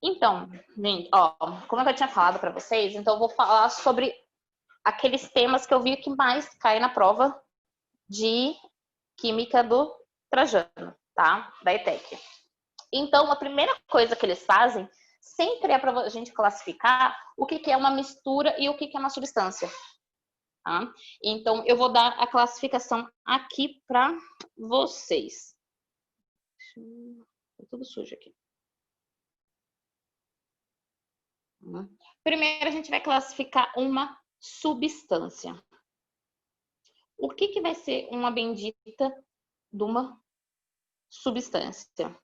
Então, gente, ó, como eu já tinha falado para vocês, então eu vou falar sobre aqueles temas que eu vi que mais caem na prova de Química do Trajano, tá? Da ETEC. Então, a primeira coisa que eles fazem sempre é para a gente classificar o que é uma mistura e o que é uma substância. Tá? Então, eu vou dar a classificação aqui para vocês. Tá tudo sujo aqui. Primeiro, a gente vai classificar uma substância. O que vai ser uma bendita de uma substância?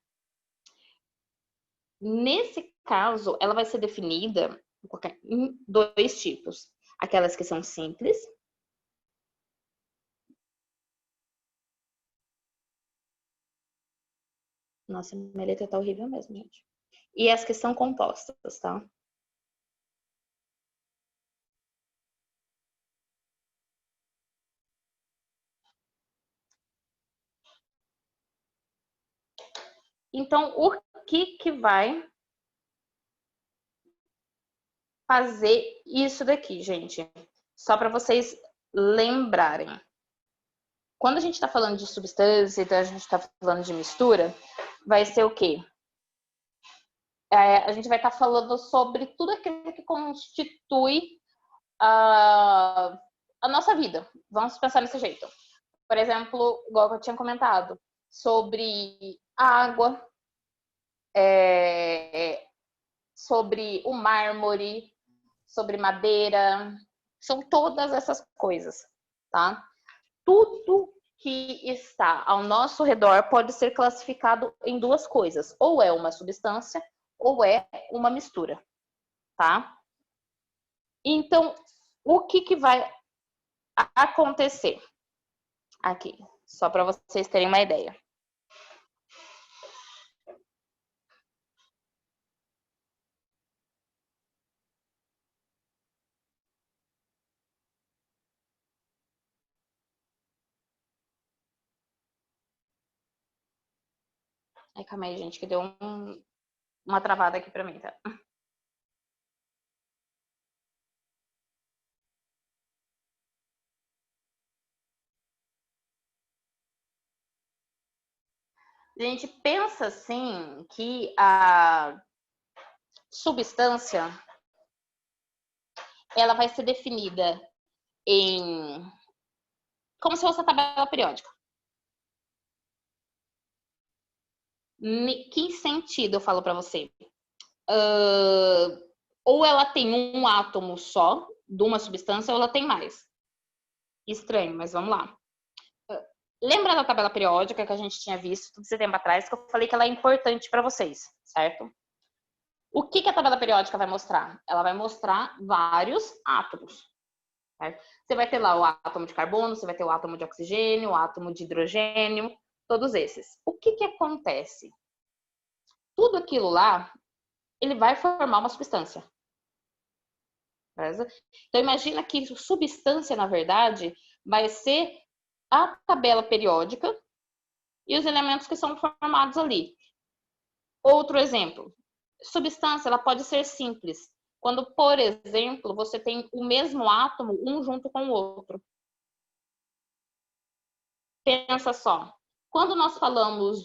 Nesse caso, ela vai ser definida em dois tipos. Aquelas que são simples. Nossa, minha letra tá horrível mesmo, gente. E as que são compostas, tá? Então, o que vai fazer isso daqui, gente? Só para vocês lembrarem. Quando a gente está falando de substância, então a gente está falando de mistura, vai ser o quê? A gente vai estar falando sobre tudo aquilo que constitui a nossa vida. Vamos pensar desse jeito. Por exemplo, igual eu tinha comentado, sobre água, sobre o mármore, sobre madeira, são todas essas coisas, tá? Tudo que está ao nosso redor pode ser classificado em duas coisas, ou é uma substância ou é uma mistura, tá? Então, o que vai acontecer aqui? Só para vocês terem uma ideia. Ai, calma aí, gente, que deu uma travada aqui para mim, tá? A gente pensa assim que a substância ela vai ser definida em como se fosse a tabela periódica. Que sentido eu falo para você? Ou ela tem um átomo só de uma substância ou ela tem mais. Estranho, mas vamos lá. Lembra da tabela periódica que a gente tinha visto todo esse tempo atrás, que eu falei que ela é importante para vocês, certo? O que a tabela periódica vai mostrar? Ela vai mostrar vários átomos. Certo? Você vai ter lá o átomo de carbono, você vai ter o átomo de oxigênio, o átomo de hidrogênio, todos esses. O que acontece? Tudo aquilo lá, ele vai formar uma substância. Beleza? Então, imagina que substância, na verdade, vai ser a tabela periódica e os elementos que são formados ali. Outro exemplo, substância ela pode ser simples, quando, por exemplo, você tem o mesmo átomo um junto com o outro. Pensa só, quando nós falamos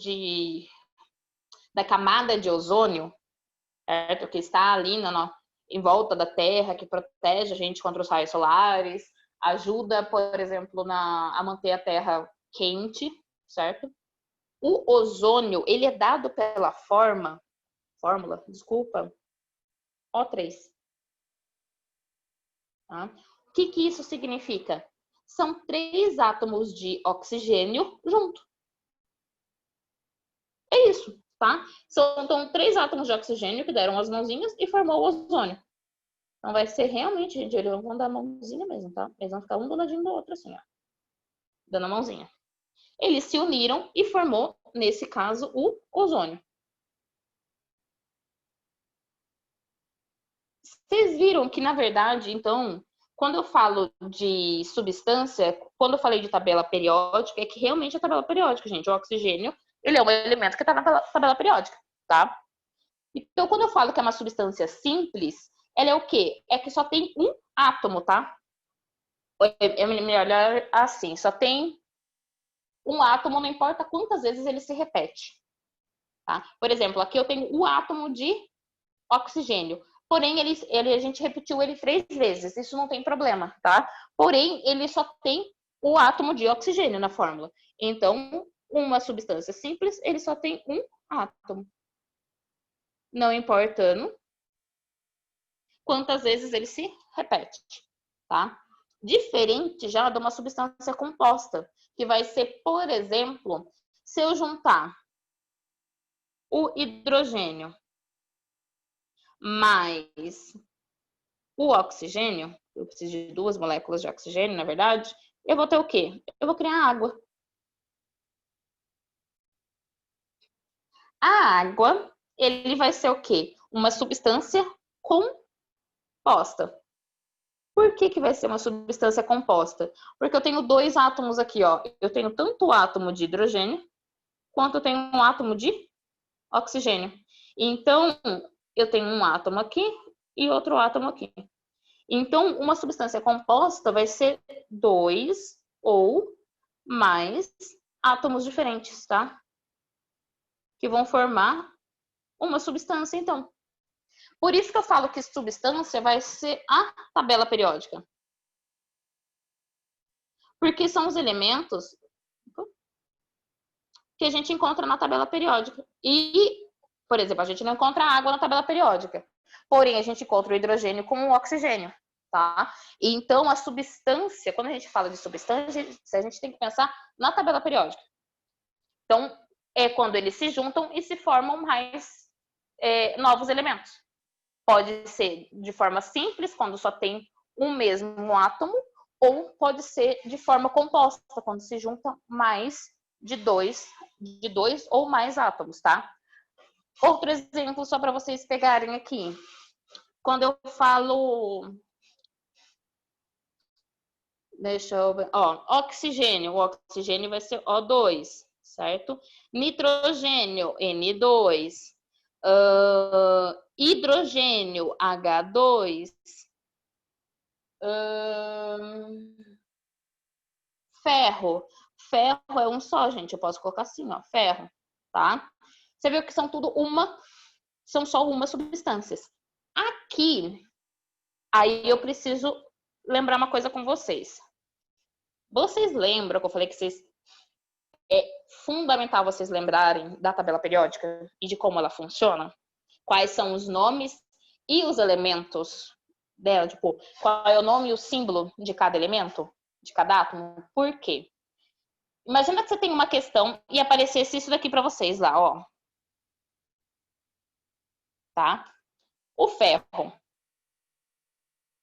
da camada de ozônio, certo? Que está ali em volta da Terra, que protege a gente contra os raios solares, ajuda, por exemplo, a manter a Terra quente, certo? O ozônio, ele é dado pela fórmula, O3. Tá? O que isso significa? São 3 átomos de oxigênio junto. É isso, tá? São 3 átomos de oxigênio que deram as mãozinhas e formou o ozônio. Então vai ser realmente, gente, eles vão dar a mãozinha mesmo, tá? Eles vão ficar um do ladinho do outro, assim, ó. Dando a mãozinha. Eles se uniram e formou, nesse caso, o ozônio. Vocês viram que, na verdade, então, quando eu falo de substância, quando eu falei de tabela periódica, é que realmente é tabela periódica, gente. O oxigênio, ele é um elemento que está na tabela periódica, tá? Então, quando eu falo que é uma substância simples, ela é o quê? É que só tem um átomo, tá? É melhor assim, só tem um átomo, não importa quantas vezes ele se repete. Tá? Por exemplo, aqui eu tenho o átomo de oxigênio. Porém, a gente repetiu ele 3 vezes. Isso não tem problema, tá? Porém, ele só tem o átomo de oxigênio na fórmula. Então, uma substância simples, ele só tem um átomo. Não importando quantas vezes ele se repete, tá? Diferente já de uma substância composta, que vai ser, por exemplo, se eu juntar o hidrogênio mais o oxigênio, eu preciso de 2 moléculas de oxigênio, na verdade, eu vou ter o quê? Eu vou criar água. A água, ele vai ser o quê? Uma substância composta. Por que vai ser uma substância composta? Porque eu tenho 2 átomos aqui, ó. Eu tenho tanto o átomo de hidrogênio, quanto eu tenho um átomo de oxigênio. Então, eu tenho um átomo aqui e outro átomo aqui. Então, uma substância composta vai ser 2 ou mais átomos diferentes, tá? Que vão formar uma substância, então. Por isso que eu falo que substância vai ser a tabela periódica. Porque são os elementos que a gente encontra na tabela periódica. E, por exemplo, a gente não encontra água na tabela periódica. Porém, a gente encontra o hidrogênio com o oxigênio, tá? E então, a substância, quando a gente fala de substância, a gente tem que pensar na tabela periódica. Então, é quando eles se juntam e se formam mais novos elementos. Pode ser de forma simples, quando só tem um mesmo átomo, ou pode ser de forma composta, quando se juntam mais de dois ou mais átomos, tá? Outro exemplo, só para vocês pegarem aqui. Quando eu falo... Deixa eu ver. Ó, oxigênio. O oxigênio vai ser O2, certo? Nitrogênio, N2. Hidrogênio, H2. Ferro. Ferro é um só, gente. Eu posso colocar assim, ó, ferro, tá? Você viu que são só uma substâncias. Aqui, aí eu preciso lembrar uma coisa com vocês. Vocês lembram que eu falei que é fundamental vocês lembrarem da tabela periódica e de como ela funciona? Quais são os nomes e os elementos dela? Tipo, qual é o nome e o símbolo de cada elemento, de cada átomo? Por quê? Imagina que você tem uma questão e aparecesse isso daqui para vocês lá, ó. Tá? O ferro.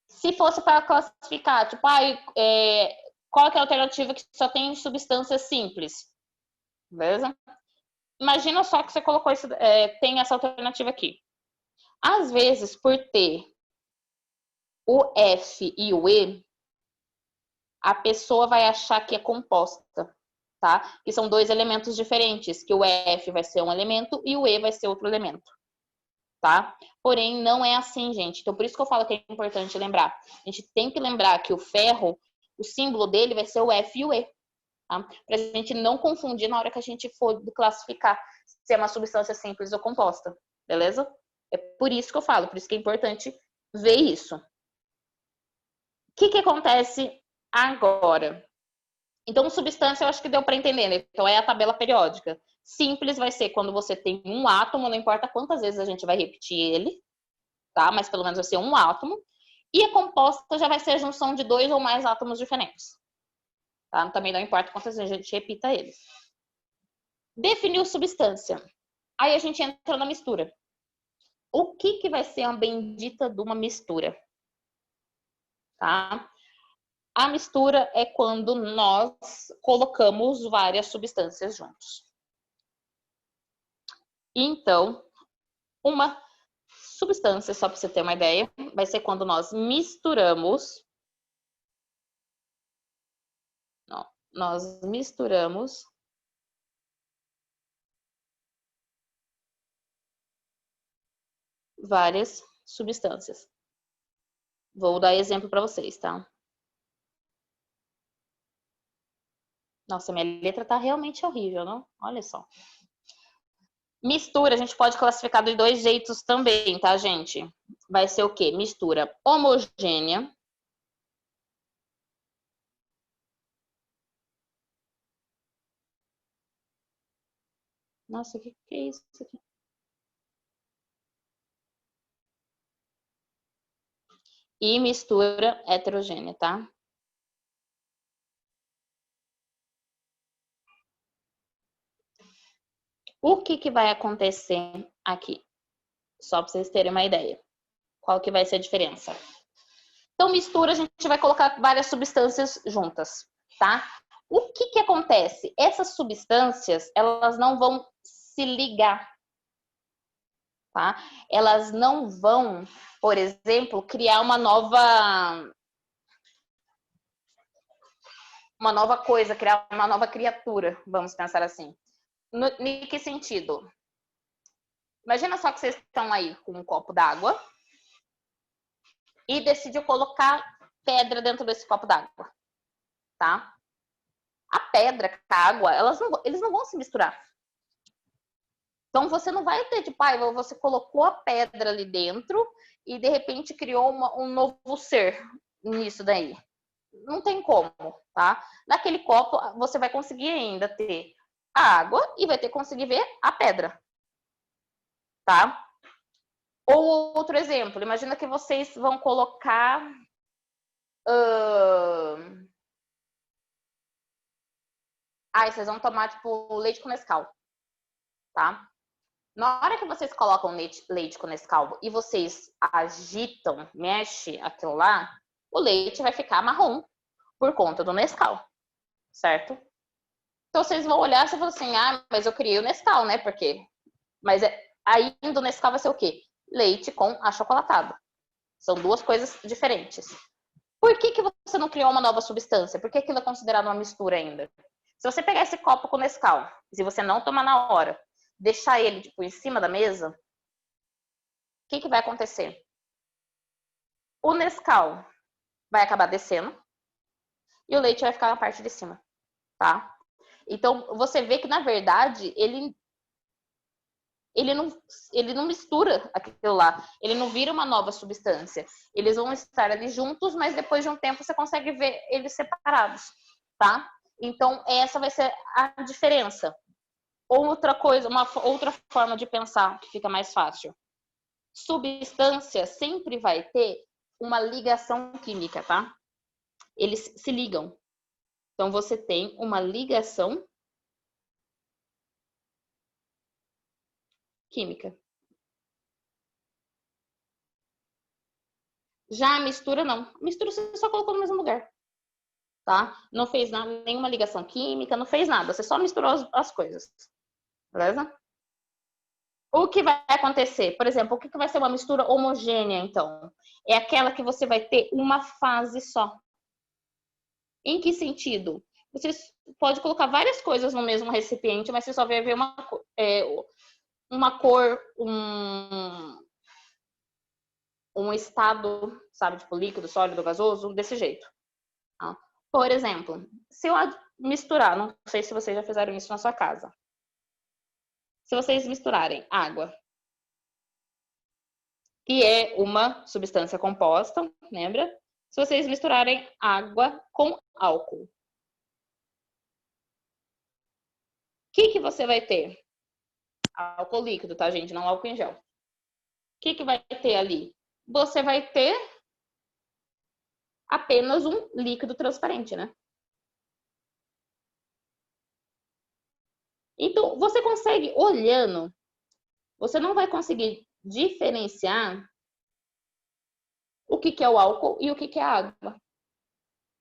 Se fosse para classificar, tipo, qual é a alternativa que só tem substâncias simples? Beleza? Imagina só que você colocou isso, tem essa alternativa aqui. Às vezes, por ter o F e o E, a pessoa vai achar que é composta, tá? Que são 2 elementos diferentes, que o F vai ser um elemento e o E vai ser outro elemento, tá? Porém, não é assim, gente. Então, por isso que eu falo que é importante lembrar. A gente tem que lembrar que o ferro, o símbolo dele vai ser o F e o E, tá? Pra gente não confundir na hora que a gente for classificar se é uma substância simples ou composta, beleza? É por isso que eu falo, por isso que é importante ver isso. O que acontece agora? Então, substância eu acho que deu para entender, né? Então, é a tabela periódica. Simples vai ser quando você tem um átomo, não importa quantas vezes a gente vai repetir ele, tá? Mas pelo menos vai ser um átomo. E a composta já vai ser a junção de 2 ou mais átomos diferentes, tá? Também não importa quantas vezes a gente repita eles. Definiu substância. Aí a gente entra na mistura. O que vai ser a bendita de uma mistura? Tá? A mistura é quando nós colocamos várias substâncias juntos. Então, uma substância, só para você ter uma ideia, vai ser quando nós misturamos. Nós misturamos várias substâncias. Vou dar exemplo para vocês, tá? Nossa, minha letra tá realmente horrível, não? Olha só. Mistura, a gente pode classificar de dois jeitos também, tá, gente? Vai ser o quê? Mistura homogênea. Nossa, o que é isso aqui? E mistura heterogênea, tá? O que vai acontecer aqui? Só para vocês terem uma ideia. Qual que vai ser a diferença? Então, mistura, a gente vai colocar várias substâncias juntas, tá? O que acontece? Essas substâncias, elas não vão se ligar, tá? Elas não vão, por exemplo, criar uma nova coisa, criar uma nova criatura, vamos pensar assim. Em que sentido? Imagina só que vocês estão aí com um copo d'água e decidiu colocar pedra dentro desse copo d'água, tá? A pedra com a água, eles não vão se misturar. Então você não vai ter, tipo, você colocou a pedra ali dentro e de repente criou um novo ser nisso daí. Não tem como, tá? Naquele copo você vai conseguir ainda ter a água e vai ter que conseguir ver a pedra, tá? Ou outro exemplo, imagina que vocês vão colocar vocês vão tomar, tipo, leite com Nescau, tá? Na hora que vocês colocam leite com Nescau e vocês agitam, mexe aquilo lá, o leite vai ficar marrom por conta do Nescau, certo? Então vocês vão olhar e vão falar assim, mas eu criei o Nescau, né? Porque... Mas ainda o Nescau vai ser o quê? Leite com achocolatado. São duas coisas diferentes. Por que você não criou uma nova substância? Por que aquilo é considerado uma mistura ainda? Se você pegar esse copo com Nescau, se você não tomar na hora, deixar ele tipo, em cima da mesa, o que vai acontecer? O Nescau vai acabar descendo e o leite vai ficar na parte de cima, tá? Então, você vê que, na verdade, ele não mistura aquilo lá. Ele não vira uma nova substância. Eles vão estar ali juntos, mas depois de um tempo você consegue ver eles separados, tá? Então, essa vai ser a diferença. Outra coisa, uma outra forma de pensar que fica mais fácil. Substância sempre vai ter uma ligação química, tá? Eles se ligam. Então, você tem uma ligação química. Já a mistura, não. A mistura você só colocou no mesmo lugar, tá? Não fez nada, nenhuma ligação química, não fez nada. Você só misturou as coisas, beleza? O que vai acontecer? Por exemplo, o que vai ser uma mistura homogênea, então? É aquela que você vai ter uma fase só. Em que sentido? Você pode colocar várias coisas no mesmo recipiente, mas você só vai ver uma cor, um estado, sabe, tipo líquido, sólido, gasoso, desse jeito. Tá? Por exemplo, se eu misturar, não sei se vocês já fizeram isso na sua casa. Se vocês misturarem água, que é uma substância composta, lembra? Se vocês misturarem água com álcool, o que você vai ter? Álcool líquido, tá, gente? Não álcool em gel. O que vai ter ali? Você vai ter apenas um líquido transparente, né? Então, você consegue, olhando, você não vai conseguir diferenciar o que é o álcool e o que é a água,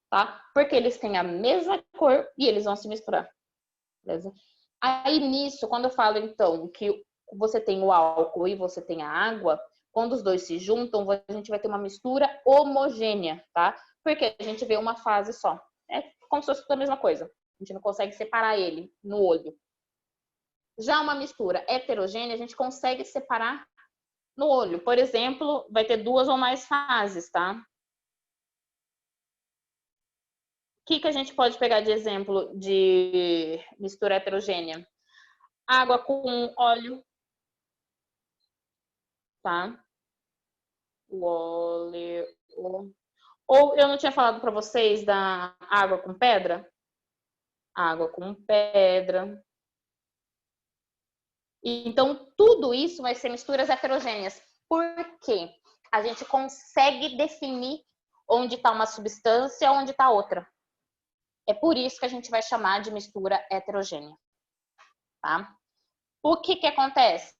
tá? Porque eles têm a mesma cor e eles vão se misturar, beleza? Aí nisso, quando eu falo então que você tem o álcool e você tem a água, quando os dois se juntam, a gente vai ter uma mistura homogênea, tá? Porque a gente vê uma fase só. É como se fosse a mesma coisa. A gente não consegue separar ele no olho. Já uma mistura heterogênea, a gente consegue separar no olho. Por exemplo, vai ter 2 ou mais fases, tá? O que a gente pode pegar de exemplo de mistura heterogênea? Água com óleo, tá? O óleo. Ou eu não tinha falado para vocês da água com pedra? Água com pedra. Então, tudo isso vai ser misturas heterogêneas. Por quê? A gente consegue definir onde está uma substância e onde está outra. É por isso que a gente vai chamar de mistura heterogênea. Tá? O que acontece?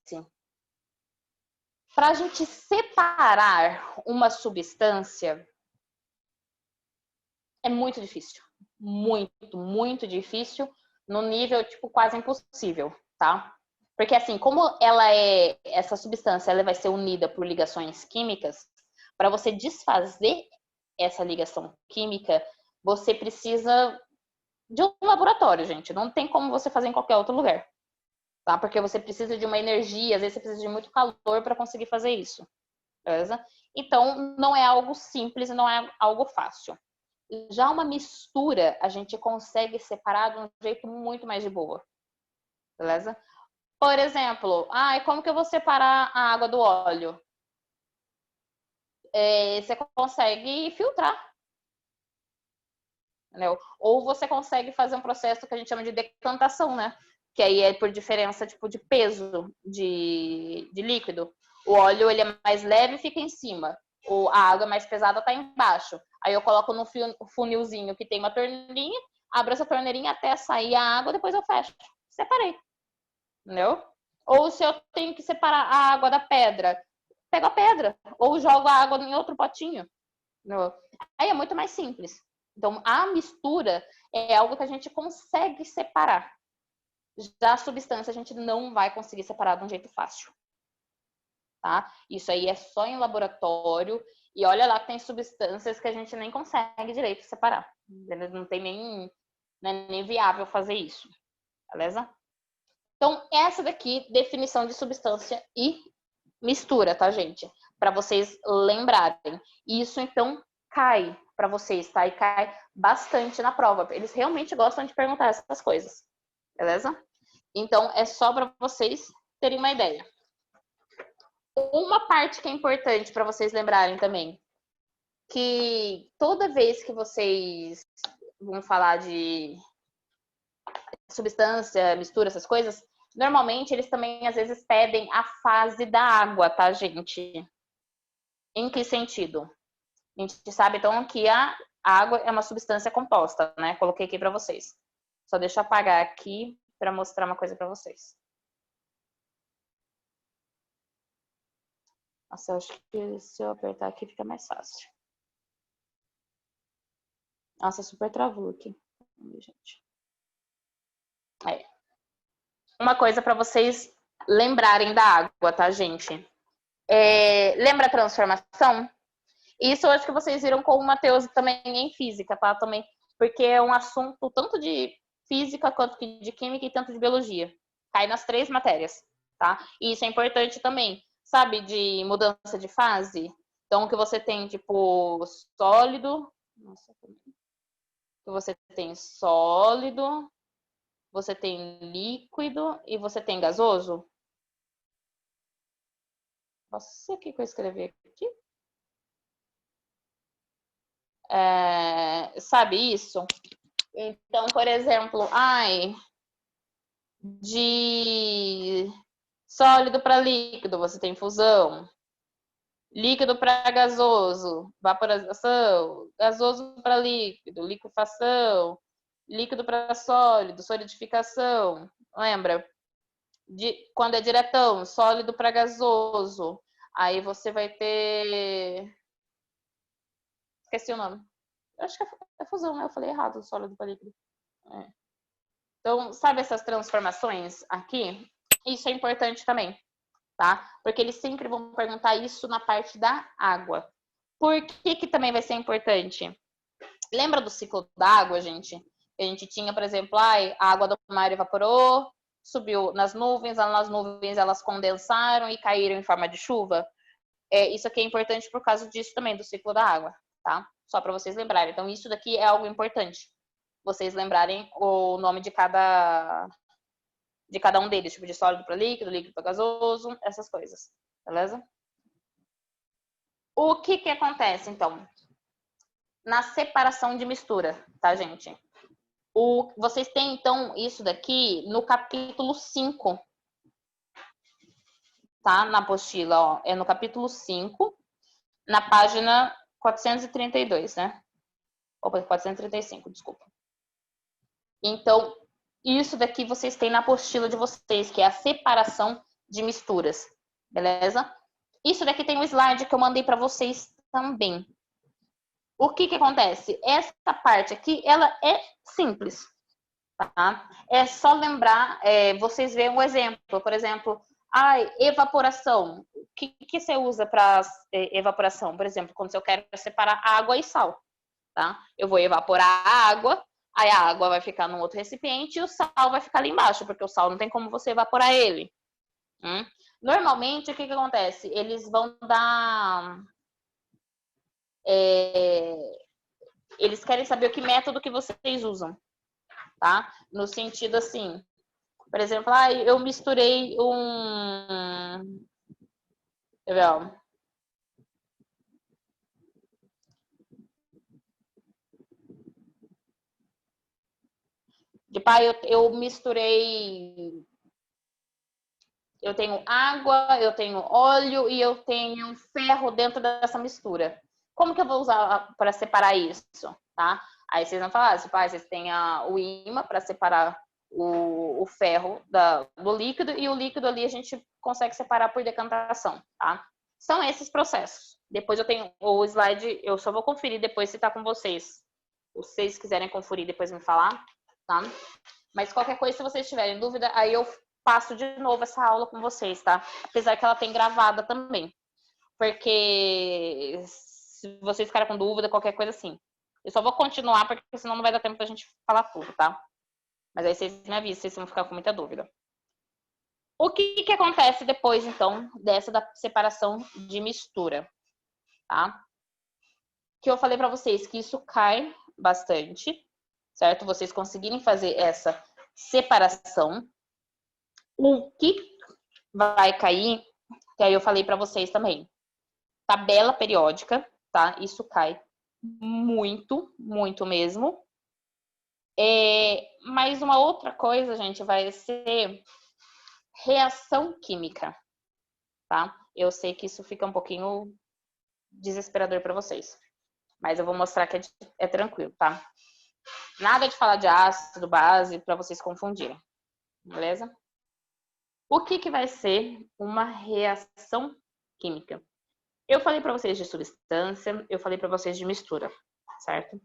Para a gente separar uma substância, é muito difícil. Muito, muito difícil, no nível, tipo, quase impossível, tá? Porque, assim, como essa substância ela vai ser unida por ligações químicas, para você desfazer essa ligação química, você precisa de um laboratório, gente. Não tem como você fazer em qualquer outro lugar, tá? Porque você precisa de uma energia, às vezes você precisa de muito calor para conseguir fazer isso, beleza? Então, não é algo simples, não é algo fácil. Já uma mistura, a gente consegue separar de um jeito muito mais de boa, beleza? Por exemplo, como que eu vou separar a água do óleo? Você consegue filtrar, entendeu? Ou você consegue fazer um processo que a gente chama de decantação, né? Que aí é por diferença tipo de peso de líquido. O óleo ele é mais leve e fica em cima. A água mais pesada está embaixo. Aí eu coloco no funilzinho que tem uma torneirinha, abro essa torneirinha até sair a água, depois eu fecho. Separei. Entendeu? Ou se eu tenho que separar a água da pedra, pego a pedra. Ou jogo a água em outro potinho. Entendeu? Aí é muito mais simples. Então, a mistura é algo que a gente consegue separar. Já a substância a gente não vai conseguir separar de um jeito fácil. Tá? Isso aí é só em laboratório. E olha lá que tem substâncias que a gente nem consegue direito separar. Não tem nem viável fazer isso. Beleza? Então, essa daqui, definição de substância e mistura, tá, gente? Para vocês lembrarem. Isso, então, cai para vocês, tá? E cai bastante na prova. Eles realmente gostam de perguntar essas coisas. Beleza? Então, é só para vocês terem uma ideia. Uma parte que é importante para vocês lembrarem também, que toda vez que vocês vão falar de substância, mistura, essas coisas, normalmente eles também às vezes pedem a fase da água, tá, gente? Em que sentido? A gente sabe então que a água é uma substância composta, né? Coloquei aqui para vocês. Só deixa eu apagar aqui para mostrar uma coisa para vocês. Nossa, eu acho que se eu apertar aqui fica mais fácil. Nossa, super travou aqui. Gente. Uma coisa para vocês lembrarem da água, tá, gente? Lembra a transformação? Isso eu acho que vocês viram com o Matheus também em física, tá? Também, porque é um assunto tanto de física quanto de química e tanto de biologia. Cai nas 3 matérias, tá? E isso é importante também, sabe? De mudança de fase. Então, que você tem, tipo, sólido. Nossa, que você tem sólido, você tem líquido e você tem gasoso. Nossa, o que eu escrevi aqui? Sabe isso? Então, por exemplo, de sólido para líquido, você tem fusão. Líquido para gasoso, vaporização. Gasoso para líquido, liquefação. Líquido para sólido, solidificação. Lembra? Quando é diretão, sólido para gasoso. Aí você vai ter... Esqueci o nome. Eu acho que é fusão, né? Eu falei errado, sólido para líquido. Então, sabe essas transformações aqui? Isso é importante também, tá? Porque eles sempre vão perguntar isso na parte da água. Por que também vai ser importante? Lembra do ciclo da água, gente? A gente tinha, por exemplo, a água do mar evaporou, subiu nas nuvens elas condensaram e caíram em forma de chuva. Isso aqui é importante por causa disso também, do ciclo da água, tá? Só para vocês lembrarem. Então, isso daqui é algo importante. Vocês lembrarem o nome de cada um deles, tipo de sólido para líquido, líquido para gasoso, essas coisas, beleza? O que acontece, então? Na separação de mistura, tá, gente? Vocês têm, então, isso daqui no capítulo 5, tá? Na apostila, ó. É no capítulo 5, na página 432, né? Opa, 435, desculpa. Então, isso daqui vocês têm na apostila de vocês, que é a separação de misturas, beleza? Isso daqui tem um slide que eu mandei para vocês também. O que acontece? Essa parte aqui, ela é simples, tá? É só lembrar, vocês veem um exemplo, por exemplo, evaporação. O que você usa para evaporação? Por exemplo, quando eu quero separar água e sal, tá? Eu vou evaporar a água, aí a água vai ficar num outro recipiente e o sal vai ficar ali embaixo, porque o sal não tem como você evaporar ele. Normalmente, o que acontece? Eles vão dar... eles querem saber o que método que vocês usam, tá? No sentido assim, por exemplo, eu misturei Quer ver, ó. Eu misturei... Eu tenho água, eu tenho óleo e eu tenho ferro dentro dessa mistura. Como que eu vou usar para separar isso, tá? Aí vocês vão falar, vocês têm o ímã para separar o ferro do líquido e o líquido ali a gente consegue separar por decantação, tá? São esses processos. Depois eu tenho o slide, eu só vou conferir depois se tá com vocês. Se vocês quiserem conferir, depois me falar, tá? Mas qualquer coisa, se vocês tiverem dúvida, aí eu passo de novo essa aula com vocês, tá? Apesar que ela tem gravada também. Porque se vocês ficarem com dúvida, qualquer coisa assim. Eu só vou continuar, porque senão não vai dar tempo da gente falar tudo, tá? Mas aí vocês me avisam, vocês vão ficar com muita dúvida. O que acontece depois, então, dessa da separação de mistura, tá? Que eu falei pra vocês que isso cai bastante, certo? Vocês conseguirem fazer essa separação. O que vai cair, que aí eu falei para vocês também. Tabela periódica, tá? Isso cai muito, muito mesmo. Mas uma outra coisa, gente, vai ser reação química, tá? Eu sei que isso fica um pouquinho desesperador para vocês, mas eu vou mostrar que é tranquilo, tá? Nada de falar de ácido, base, para vocês confundirem, beleza? O que vai ser uma reação química? Eu falei para vocês de substância, eu falei para vocês de mistura, certo?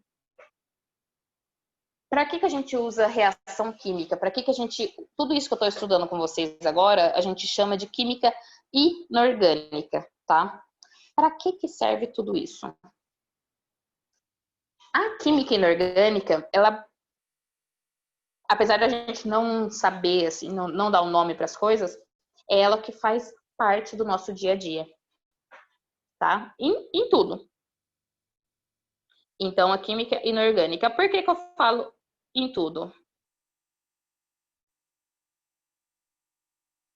Para que a gente usa reação química? Para que a gente... Tudo isso que eu estou estudando com vocês agora, a gente chama de química inorgânica, tá? Para que serve tudo isso? A química inorgânica, ela... Apesar da gente não saber, assim, não dar um nome para as coisas, é ela que faz parte do nosso dia a dia, tá? Em tudo. Então, a química inorgânica. Por que eu falo em tudo?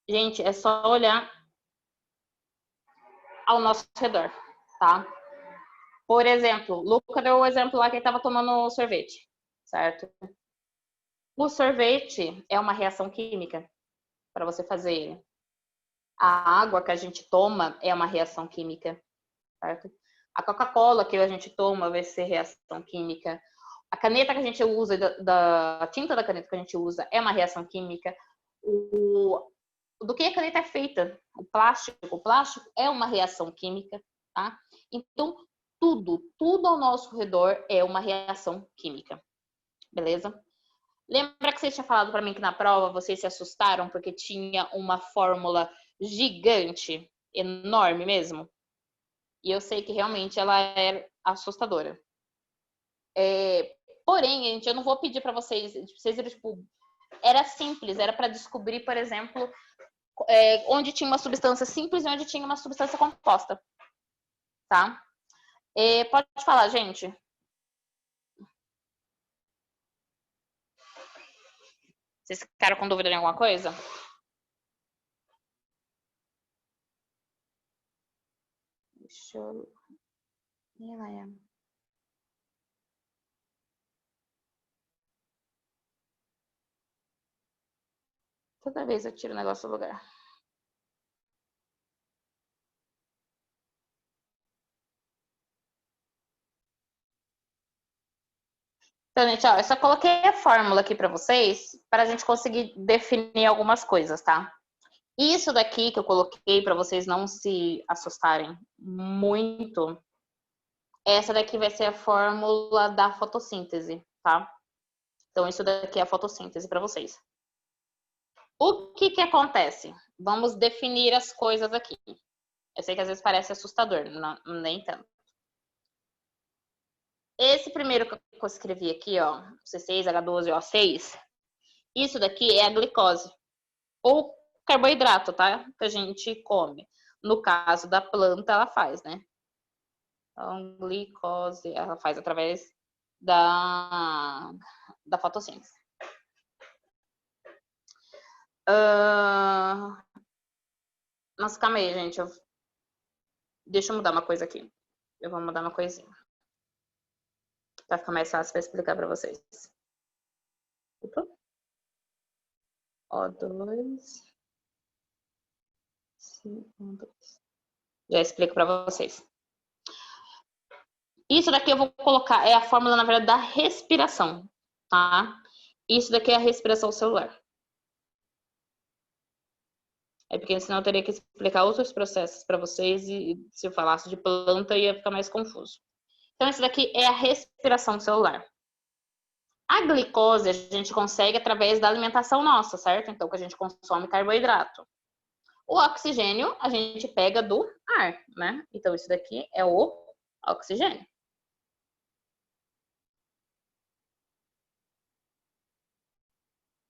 Gente, é só olhar ao nosso redor, tá? Por exemplo, o Luca deu o exemplo lá que ele estava tomando sorvete, certo? O sorvete é uma reação química para você fazer ele. A água que a gente toma é uma reação química, certo? A Coca-Cola que a gente toma vai ser reação química. A caneta que a gente usa, a tinta da caneta que a gente usa é uma reação química. Do que a caneta é feita? O plástico é uma reação química, tá? Então, tudo ao nosso redor é uma reação química, beleza? Lembra que você tinha falado para mim que na prova vocês se assustaram porque tinha uma fórmula gigante, enorme mesmo? E eu sei que realmente ela é assustadora. Porém, gente, eu não vou pedir para vocês irem, tipo, era simples, era para descobrir, por exemplo, onde tinha uma substância simples e onde tinha uma substância composta, tá? Pode falar, gente. Vocês ficaram com dúvida em alguma coisa? Deixa eu... Toda vez eu tiro o negócio do lugar. Então, gente, ó, eu só coloquei a fórmula aqui para vocês para a gente conseguir definir algumas coisas, tá? Isso daqui que eu coloquei para vocês não se assustarem muito, essa daqui vai ser a fórmula da fotossíntese, tá? Então, isso daqui é a fotossíntese para vocês. O que que acontece? Vamos definir as coisas aqui. Eu sei que às vezes parece assustador, não, nem tanto. Esse primeiro que eu escrevi aqui, ó, C6H12O6, isso daqui é a glicose, ou carboidrato, tá? Que a gente come. No caso da planta, ela faz, né? Então, glicose, ela faz através da fotossíntese. Mas calma aí, gente. Deixa eu mudar uma coisa aqui. Eu vou mudar uma coisinha. Pra ficar mais fácil para explicar para vocês. Opa. O2. CO2. Já explico para vocês. Isso daqui eu vou colocar, é a fórmula, na verdade, da respiração, tá? Isso daqui é a respiração celular. É porque senão eu teria que explicar outros processos para vocês e se eu falasse de planta ia ficar mais confuso. Então, isso daqui é a respiração celular. A glicose a gente consegue através da alimentação nossa, certo? Então, que a gente consome carboidrato. O oxigênio a gente pega do ar, né? Então, isso daqui é o oxigênio.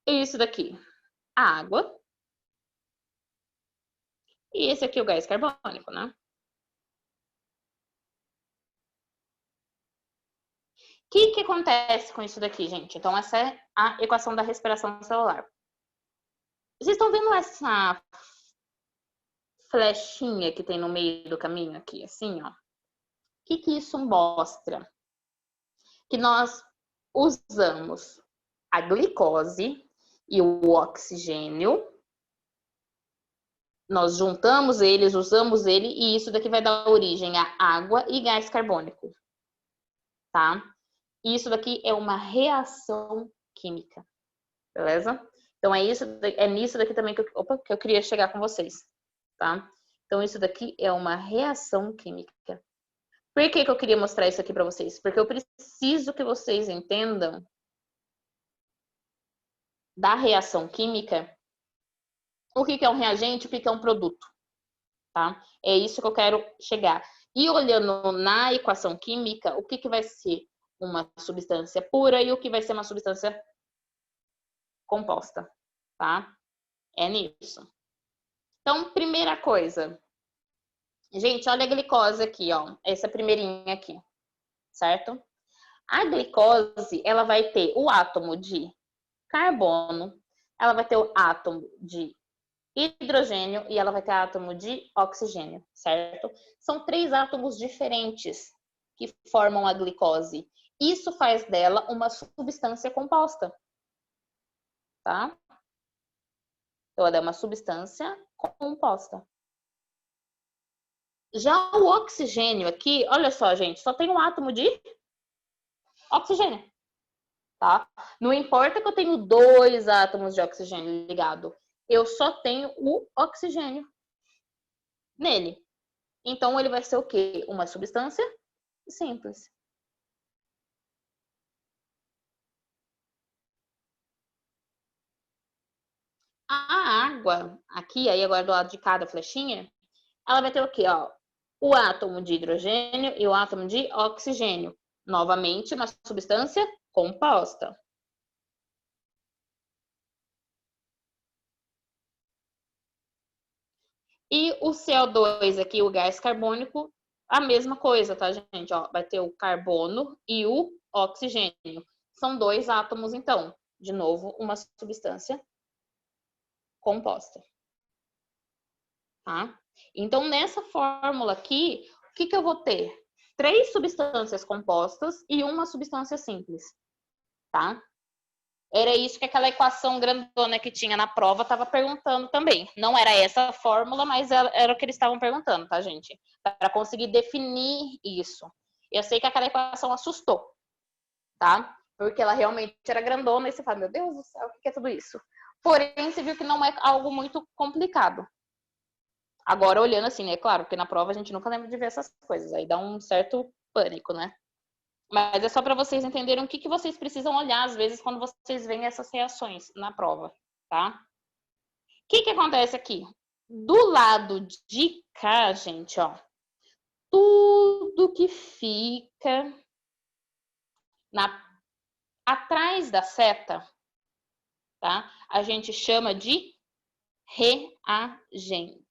E isso daqui, a água. E esse aqui é o gás carbônico, né? O que acontece com isso daqui, gente? Então, essa é a equação da respiração celular. Vocês estão vendo essa flechinha que tem no meio do caminho aqui, assim, ó? O que isso mostra? Que nós usamos a glicose e o oxigênio, nós juntamos eles, usamos ele, e isso daqui vai dar origem a água e gás carbônico, tá? Isso daqui é uma reação química, beleza? Então é nisso daqui também que eu queria chegar com vocês, tá? Então isso daqui é uma reação química. Por que eu queria mostrar isso aqui para vocês? Porque eu preciso que vocês entendam da reação química o que é um reagente, o que é um produto, tá? É isso que eu quero chegar. E olhando na equação química, o que vai ser uma substância pura e o que vai ser uma substância composta, tá? É nisso. Então, primeira coisa. Gente, olha a glicose aqui, ó. Essa primeirinha aqui, certo? A glicose, ela vai ter o átomo de carbono, ela vai ter o átomo de hidrogênio e ela vai ter átomo de oxigênio, certo? São 3 átomos diferentes que formam a glicose. Isso faz dela uma substância composta, tá? Então, ela é uma substância composta. Já o oxigênio aqui, olha só, gente, só tem um átomo de oxigênio, tá? Não importa que eu tenho 2 átomos de oxigênio ligado, eu só tenho o oxigênio nele. Então, ele vai ser o quê? Uma substância simples. A água, aqui, aí agora do lado de cada flechinha, ela vai ter o quê? Ó, o átomo de hidrogênio e o átomo de oxigênio. Novamente, uma substância composta. E o CO2 aqui, o gás carbônico, a mesma coisa, tá, gente? Ó, vai ter o carbono e o oxigênio. São 2 átomos, então. De novo, uma substância composta. Tá? Então, nessa fórmula aqui, o que eu vou ter? 3 substâncias compostas e uma substância simples. Tá? Era isso que aquela equação grandona que tinha na prova estava perguntando também. Não era essa a fórmula, mas era o que eles estavam perguntando, tá, gente? Para conseguir definir isso. Eu sei que aquela equação assustou, tá? Porque ela realmente era grandona e você fala, meu Deus do céu, o que é tudo isso? Porém, você viu que não é algo muito complicado. Agora, olhando assim, né? Claro, porque na prova a gente nunca lembra de ver essas coisas. Aí dá um certo pânico, né? Mas é só para vocês entenderem o que vocês precisam olhar, às vezes, quando vocês veem essas reações na prova, tá? O que acontece aqui? Do lado de cá, gente, ó, tudo que fica atrás da seta, tá? A gente chama de reagente.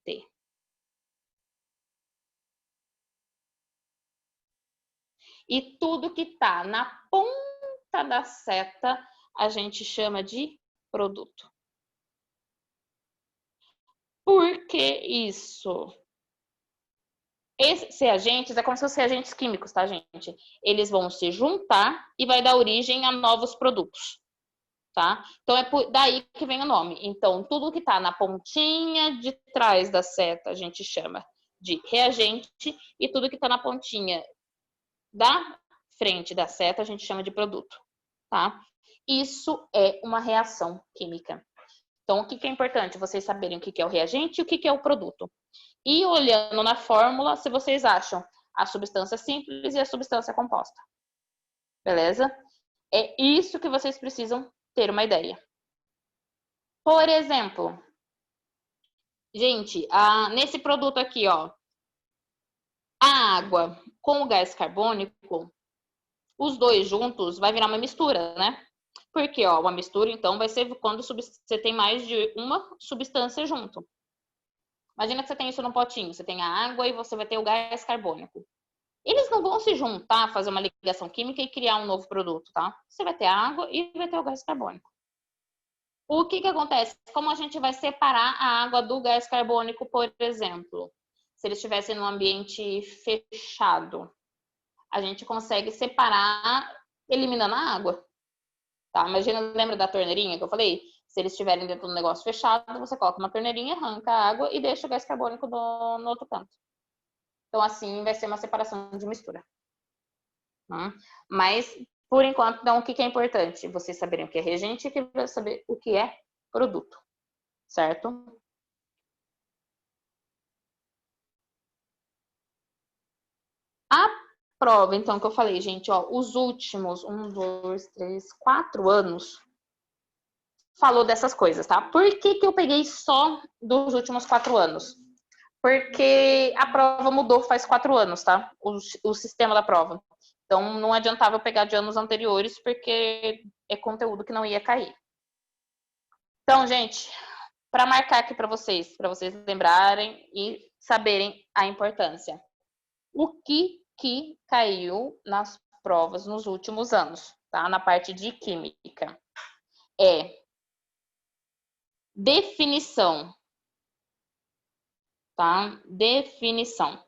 E tudo que tá na ponta da seta, a gente chama de produto. Por que isso? Esses reagentes é como se fossem reagentes químicos, tá, gente? Eles vão se juntar e vai dar origem a novos produtos, tá? Então é daí que vem o nome. Então, tudo que tá na pontinha de trás da seta a gente chama de reagente e tudo que tá na pontinha da frente da seta a gente chama de produto, tá? Isso é uma reação química. Então, o que é importante? Vocês saberem o que é o reagente e o que é o produto. E olhando na fórmula, se vocês acham a substância simples e a substância composta. Beleza? É isso que vocês precisam ter uma ideia. Por exemplo, gente, nesse produto aqui, ó, a água com o gás carbônico, os dois juntos vai virar uma mistura, né? Porque, ó, uma mistura, então, vai ser quando você tem mais de uma substância junto. Imagina que você tem isso num potinho, você tem a água e você vai ter o gás carbônico. Eles não vão se juntar, fazer uma ligação química e criar um novo produto, tá? Você vai ter a água e vai ter o gás carbônico. O que acontece? Como a gente vai separar a água do gás carbônico, por exemplo? Se eles estivessem num ambiente fechado, a gente consegue separar eliminando a água. Tá? Imagina, lembra da torneirinha que eu falei? Se eles estiverem dentro do negócio fechado, você coloca uma torneirinha, arranca a água e deixa o gás carbônico no outro canto. Então, assim, vai ser uma separação de mistura. Mas, por enquanto, então, o que é importante? Vocês saberem o que é reagente e saber o que é produto, certo? A prova, então, que eu falei, gente, ó, os últimos 1, 2, 3, 4 anos falou dessas coisas, tá? Por que eu peguei só dos últimos 4 anos? Porque a prova mudou faz 4 anos, tá? O sistema da prova. Então, não adiantava eu pegar de anos anteriores, porque é conteúdo que não ia cair. Então, gente, para marcar aqui para vocês lembrarem e saberem a importância. O que caiu nas provas nos últimos anos, tá? Na parte de química. É definição, tá? Definição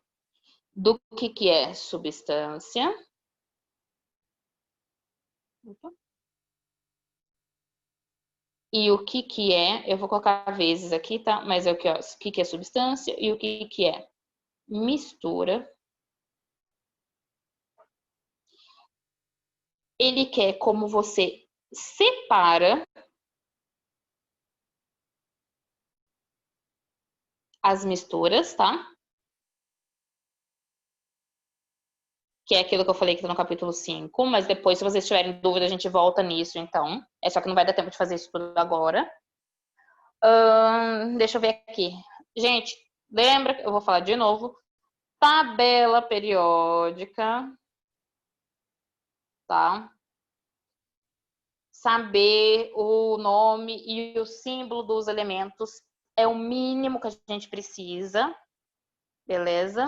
do que é substância. E o que é, eu vou colocar vezes aqui, tá? Mas é o que é substância e o que é mistura. Ele quer como você separa as misturas, tá? Que é aquilo que eu falei que tá no capítulo 5, mas depois, se vocês tiverem dúvida, a gente volta nisso, então. É só que não vai dar tempo de fazer isso tudo agora. Deixa eu ver aqui. Gente, lembra, eu vou falar de novo. Tabela periódica, tá? Saber o nome e o símbolo dos elementos é o mínimo que a gente precisa, beleza?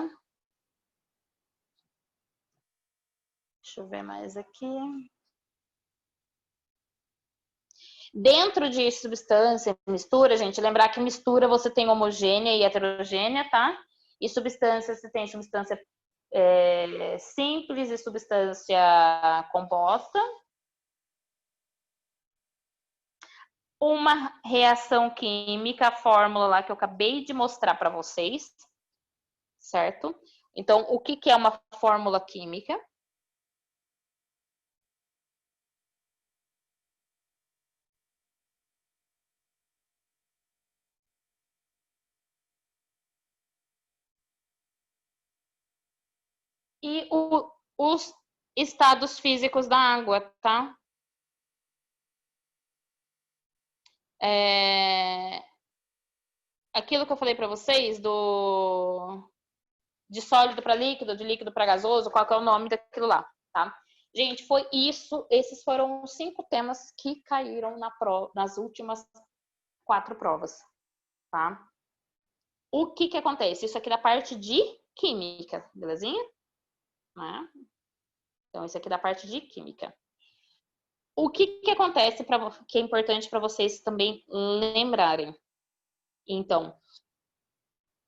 Deixa eu ver mais aqui. Dentro de substância, mistura, gente, lembrar que mistura você tem homogênea e heterogênea, tá? E substância, você tem substância simples e substância composta. Uma reação química, a fórmula lá que eu acabei de mostrar para vocês, certo? Então, o que é uma fórmula química? E os estados físicos da água, tá? Aquilo que eu falei para vocês de sólido para líquido, de líquido para gasoso, qual que é o nome daquilo lá, tá? Gente, foi isso. Esses foram os 5 temas que caíram nas últimas 4 provas, tá? O que acontece? Isso aqui da parte de química, belezinha? Né? Então, isso aqui da parte de química. O que acontece que é importante para vocês também lembrarem? Então,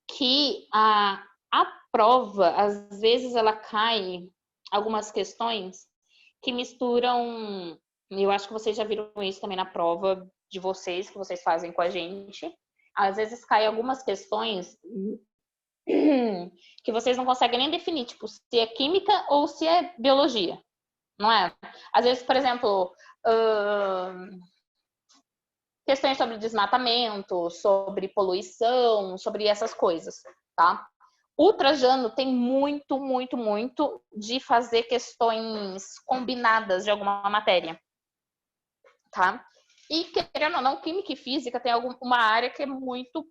que a prova, às vezes, ela cai algumas questões que misturam. Eu acho que vocês já viram isso também na prova de vocês, que vocês fazem com a gente. Às vezes cai algumas questões que vocês não conseguem nem definir, tipo, se é química ou se é biologia, não é? Às vezes, por exemplo, questões sobre desmatamento, sobre poluição, sobre essas coisas, tá? O Trajano tem muito, muito, muito de fazer questões combinadas de alguma matéria, tá? E, querendo ou não, química e física tem uma área que é muito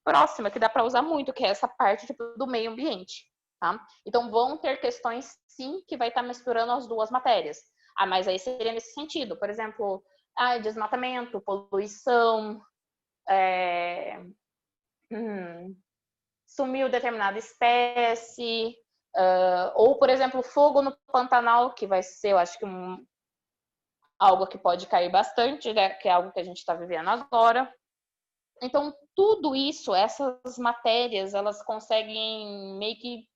próxima, que dá para usar muito, que é essa parte tipo, do meio ambiente, tá? Então, vão ter questões, sim, que vai estar misturando as duas matérias. Ah, mas aí seria nesse sentido. Por exemplo, desmatamento, poluição, sumiu determinada espécie, ou, por exemplo, fogo no Pantanal, que vai ser, eu acho que algo que pode cair bastante, né? Que é algo que a gente está vivendo agora. Então, tudo isso, essas matérias, elas conseguem meio que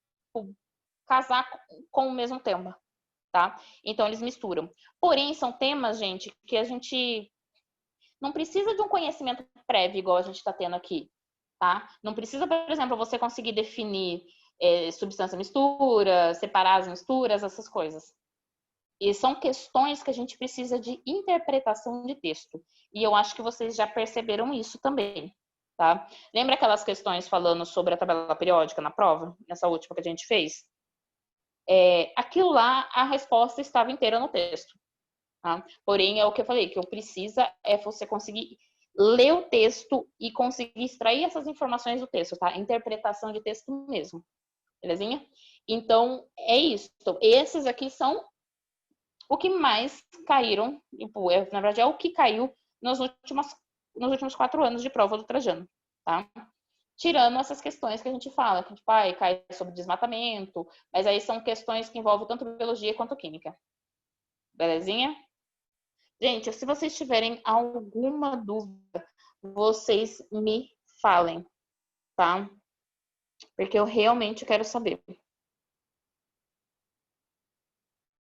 casar com o mesmo tema, tá? Então, eles misturam. Porém, são temas, gente, que a gente não precisa de um conhecimento prévio, igual a gente está tendo aqui, tá? Não precisa, por exemplo, você conseguir definir substância mistura, separar as misturas, essas coisas. E são questões que a gente precisa de interpretação de texto. E eu acho que vocês já perceberam isso também, tá? Lembra aquelas questões falando sobre a tabela periódica na prova, nessa última que a gente fez? Aquilo lá, a resposta estava inteira no texto. Tá? Porém, é o que eu falei, que eu precisa é você conseguir ler o texto e conseguir extrair essas informações do texto, tá? Interpretação de texto mesmo. Belezinha? Então, é isso. Esses aqui são o que mais caíram, na verdade, é o que caiu nos últimos 4 anos de prova do Trajano, tá? Tirando essas questões que a gente fala, que cai sobre desmatamento, mas aí são questões que envolvem tanto biologia quanto química. Belezinha? Gente, se vocês tiverem alguma dúvida, vocês me falem, tá? Porque eu realmente quero saber.